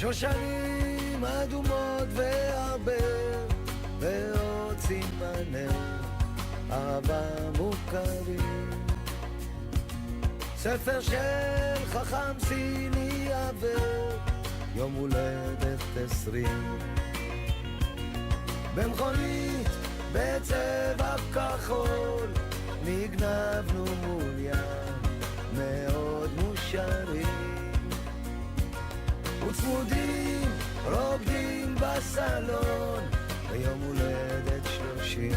שושנים אדומות והרבה ועוד סימני אהבה מוכרים. ספר של חכם סיני עבר יום הולדת 20. במכונית בצבע כחול נגנבנו מול ים מאוד מושרים, וצמודים רוקדים בסלון ביום הולדת 30.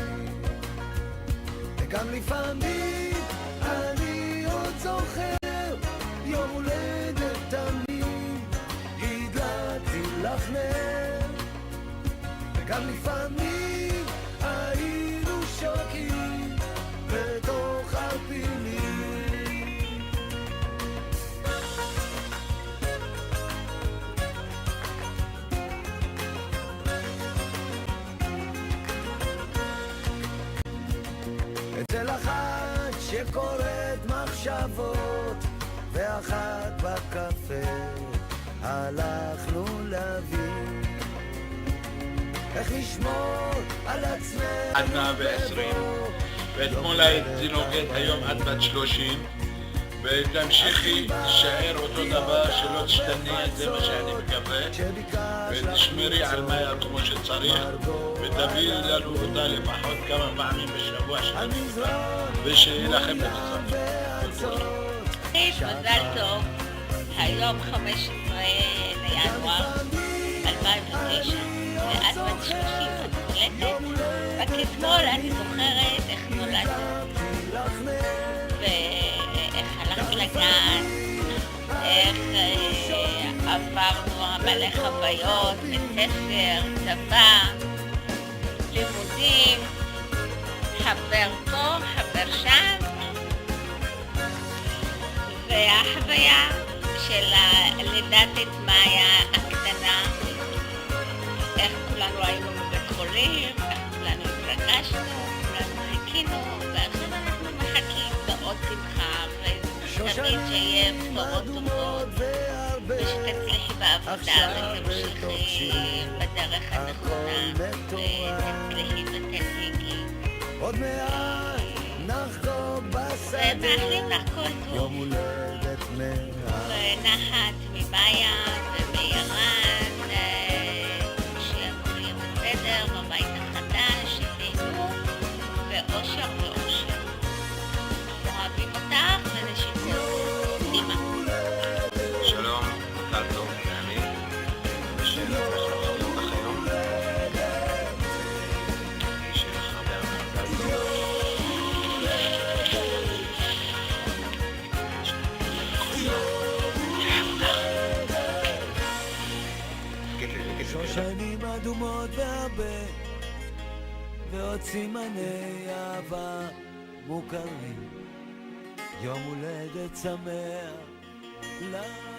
וגם לפעמים אני עוד זוכר יום הולדת תמיד הדלקתי לך נר, וגם לפעמים היינו שוקים בתוך הפילים. אצל אחת שקוראת מחשבות ואחת בקפה הלכנו להבין איך לשמור על עצמנו עד 120, ואתמול היית תינוקת, היום עד בת 30, ותמשיכי תישאר אותו דבר, שלא תשתני, זה מה שאני מקווה, ותשמרי על מאיה כמו שצריך, ותביאי לנו אותה לפחות כמה פעמים בשבוע ושיהיה לכם במצב. מזל טוב, היום 15 לינואר 2009, ואת בת 30 את נולדת, רק אתמול אני זוכרת איך נולדת ואיך הלכת לגן, איך עברנו מלא חוויות, בית ספר, צבא, לימודים, חבר פה, חבר שם, והחוויה של לידת את מאיה הקטנה, איך כולנו היינו בבית חולים, איך כולנו התרגשנו, כולנו חיכינו, ועכשיו אנחנו מחכים בעוד שמחה, ותמיד שיהיה בשורות טובות, ושתצליחי בעבודה ותמשיכי בדרך הנכונה, ותצליחי ותנהיגי. עוד מעט נחגוג בשדה ומאחלים לך כל יום טוב, הולדת 100. ונחת ממאיה ומירן, שיכול להיות בסדר בבית החדש, שתהנו, ואושר ואושר. אוהבים אותך ונשיקות. אמא. שלום, מזל טוב, ואני שיהיה לך היום, שיהיה לך הרבה מזל טוב. שושנים אדומות והרבה ועוד סימני אהבה מוכרים, יום הולדת שמח לך.